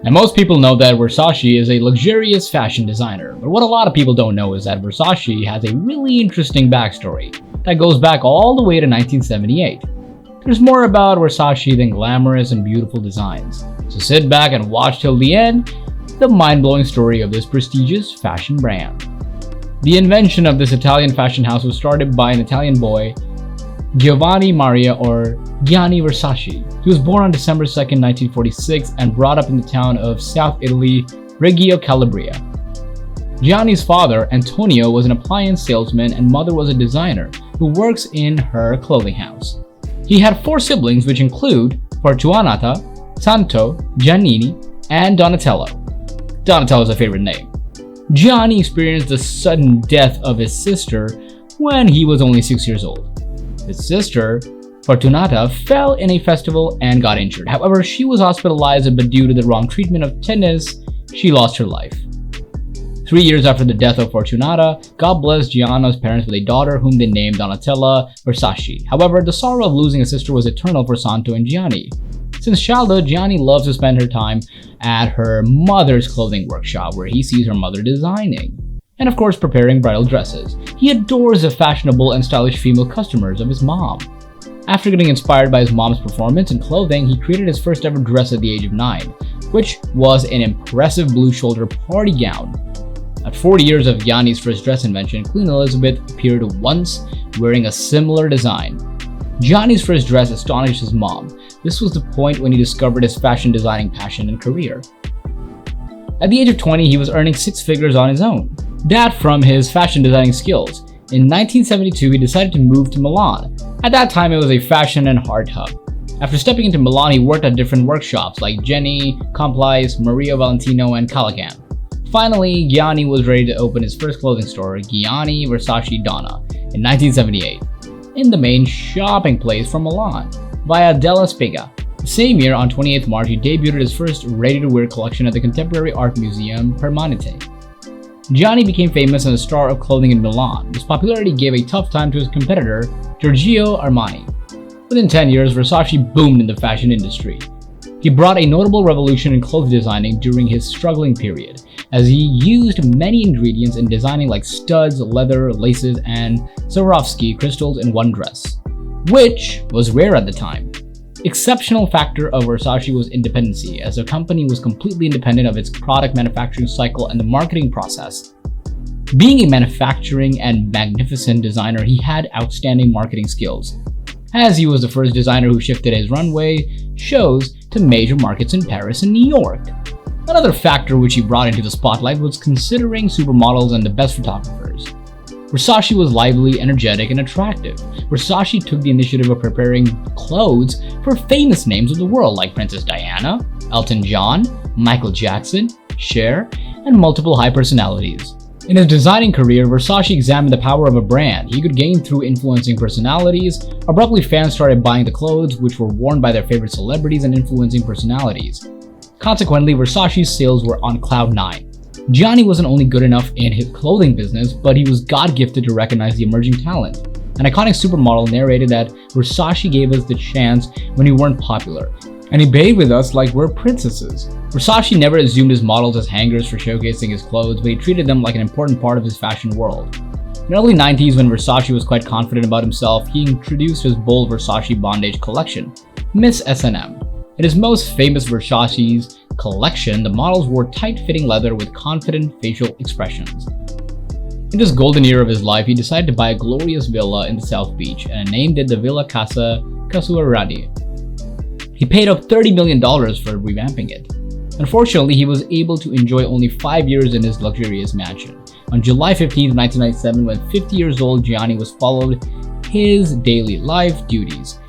And most people know that Versace is a luxurious fashion designer, but what a lot of people don't know is that Versace has a really interesting backstory that goes back all the way to 1978. There's more about Versace than glamorous and beautiful designs, so sit back and watch till the end the mind-blowing story of this prestigious fashion brand. The invention of this Italian fashion house was started by an Italian boy, Giovanni Maria or Gianni Versace. He was born on December 2nd, 1946 and brought up in the town of South Italy, Reggio Calabria. Gianni's father, Antonio, was an appliance salesman and mother was a designer who works in her clothing house. He had 4 siblings which include Fortunata, Santo, Giannini, and Donatello. Donatello is a favorite name. Gianni experienced the sudden death of his sister when he was only 6 years old. His sister, Fortunata, fell in a festival and got injured. However, she was hospitalized, but due to the wrong treatment of tetanus, she lost her life. 3 years after the death of Fortunata, God blessed Gianna's parents with a daughter whom they named Donatella Versace. However, the sorrow of losing a sister was eternal for Santo and Gianni. Since childhood, Gianni loves to spend her time at her mother's clothing workshop where he sees her mother designing. And of course, preparing bridal dresses. He adores the fashionable and stylish female customers of his mom. After getting inspired by his mom's performance and clothing, he created his first ever dress at the age of 9, which was an impressive blue shoulder party gown. At 40 years of Gianni's first dress invention, Queen Elizabeth appeared once wearing a similar design. Gianni's first dress astonished his mom. This was the point when he discovered his fashion designing passion and career. At the age of 20, he was earning 6 figures on his own. That from his fashion designing skills. In 1972, he decided to move to Milan. At that time, it was a fashion and art hub. After stepping into Milan, he worked at different workshops like Jenny, Complice, Maria Valentino, and Callaghan. Finally, Gianni was ready to open his first clothing store, Gianni Versace Donna, in 1978, in the main shopping place from Milan, Via della Spiga. The same year, on 28th March, he debuted his first ready-to-wear collection at the Contemporary Art Museum, Permanente. Gianni became famous and a star of clothing in Milan. His popularity gave a tough time to his competitor, Giorgio Armani. Within 10 years, Versace boomed in the fashion industry. He brought a notable revolution in clothes designing during his struggling period, as he used many ingredients in designing like studs, leather, laces, and Swarovski crystals in one dress, which was rare at the time. Exceptional factor of Versace was independency, as the company was completely independent of its product manufacturing cycle and the marketing process. Being a manufacturing and magnificent designer, he had outstanding marketing skills, as he was the first designer who shifted his runway shows to major markets in Paris and New York. Another factor which he brought into the spotlight was considering supermodels and the best photographers. Versace was lively, energetic, and attractive. Versace took the initiative of preparing clothes for famous names of the world like Princess Diana, Elton John, Michael Jackson, Cher, and multiple high personalities. In his designing career, Versace examined the power of a brand he could gain through influencing personalities. Abruptly, fans started buying the clothes which were worn by their favorite celebrities and influencing personalities. Consequently, Versace's sales were on cloud 9. Gianni wasn't only good enough in his clothing business, but he was God-gifted to recognize the emerging talent. An iconic supermodel narrated that Versace gave us the chance when we weren't popular, and he behaved with us like we're princesses. Versace never assumed his models as hangers for showcasing his clothes, but he treated them like an important part of his fashion world. In the early 90s, when Versace was quite confident about himself, he introduced his bold Versace bondage collection, Miss S&M. In his most famous Versace's collection, the models wore tight-fitting leather with confident facial expressions. In this golden year of his life, he decided to buy a glorious villa in the South Beach and named it the Villa Casa Casuarani. He paid up $30 million for revamping it. Unfortunately, he was able to enjoy only 5 years in his luxurious mansion. On July 15, 1997, when 50 years old, Gianni was followed his daily life duties.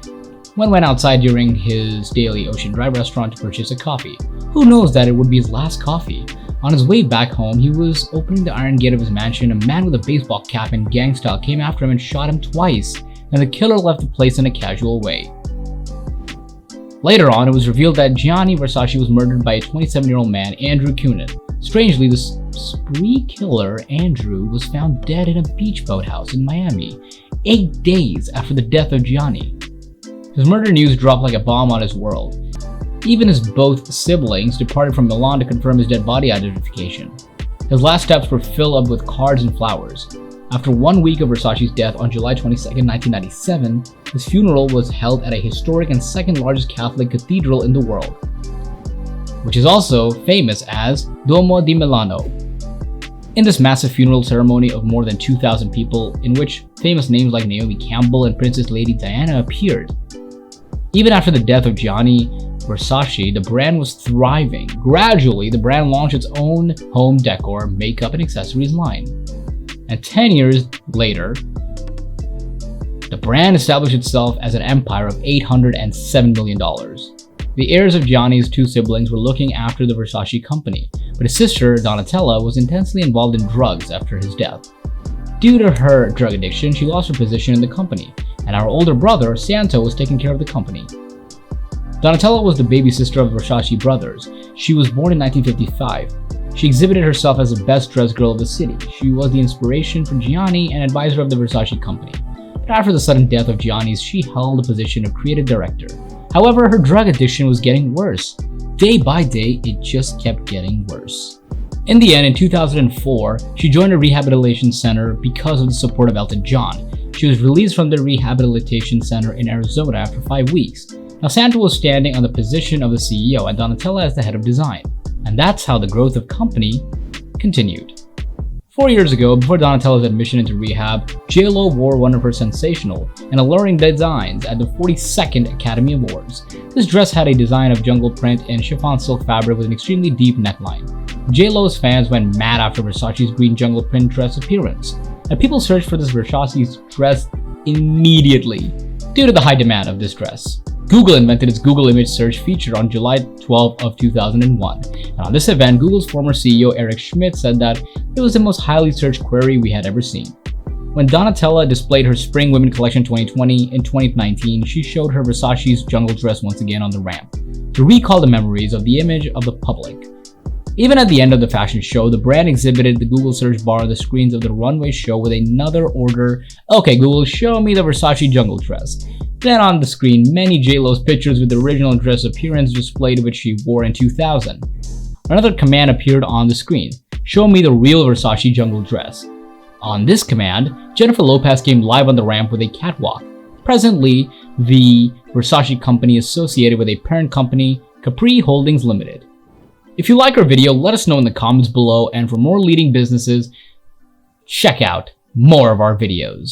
When went outside during his daily Ocean Drive restaurant to purchase a coffee. Who knows that it would be his last coffee? On his way back home, he was opening the iron gate of his mansion. A man with a baseball cap and gang style came after him and shot him twice, and the killer left the place in a casual way. Later on, it was revealed that Gianni Versace was murdered by a 27-year-old man, Andrew Cunin. Strangely, the spree killer, Andrew, was found dead in a beach boathouse in Miami, 8 days after the death of Gianni. His murder news dropped like a bomb on his world. even as both siblings departed from Milan to confirm his dead body identification. His last steps were filled up with cards and flowers. After 1 week of Versace's death on July 22, 1997, his funeral was held at a historic and second largest Catholic cathedral in the world, which is also famous as Duomo di Milano. In this massive funeral ceremony of more than 2,000 people, in which famous names like Naomi Campbell and Princess Lady Diana appeared. Even after the death of Gianni Versace, the brand was thriving. Gradually, the brand launched its own home decor, makeup, and accessories line. And 10 years later, the brand established itself as an empire of $807 million. The heirs of Gianni's two siblings were looking after the Versace company, but his sister, Donatella, was intensely involved in drugs after his death. Due to her drug addiction, she lost her position in the company, and our older brother, Santo, was taking care of the company. Donatella was the baby sister of the Versace brothers. She was born in 1955. She exhibited herself as the best dressed girl of the city. She was the inspiration for Gianni and advisor of the Versace company. But after the sudden death of Gianni's, she held the position of creative director. However, her drug addiction was getting worse. Day by day, it just kept getting worse. In the end, in 2004, she joined a rehabilitation center because of the support of Elton John. She was released from the rehabilitation center in Arizona after 5 weeks. Now, Santo was standing on the position of the CEO and Donatella as the head of design. And that's how the growth of company continued. 4 years ago, before Donatella's admission into rehab, J.Lo wore one of her sensational and alluring designs at the 42nd Academy Awards. This dress had a design of jungle print and chiffon silk fabric with an extremely deep neckline. J.Lo's fans went mad after Versace's green jungle print dress appearance, and people searched for this Versace's dress immediately due to the high demand of this dress. Google invented its Google image search feature on July 12 of 2001. And on this event, Google's former CEO Eric Schmidt said that it was the most highly searched query we had ever seen. When Donatella displayed her Spring Women Collection 2020 in 2019, she showed her Versace's jungle dress once again on the ramp to recall the memories of the image of the public. Even at the end of the fashion show, the brand exhibited the Google search bar on the screens of the runway show with another order. Okay, Google, show me the Versace jungle dress. Then on the screen, many J.Lo's pictures with the original dress appearance displayed which she wore in 2000. Another command appeared on the screen. Show me the real Versace jungle dress. On this command, Jennifer Lopez came live on the ramp with a catwalk. Presently, the Versace company associated with a parent company, Capri Holdings Limited. If you like our video, let us know in the comments below, and for more leading businesses, check out more of our videos.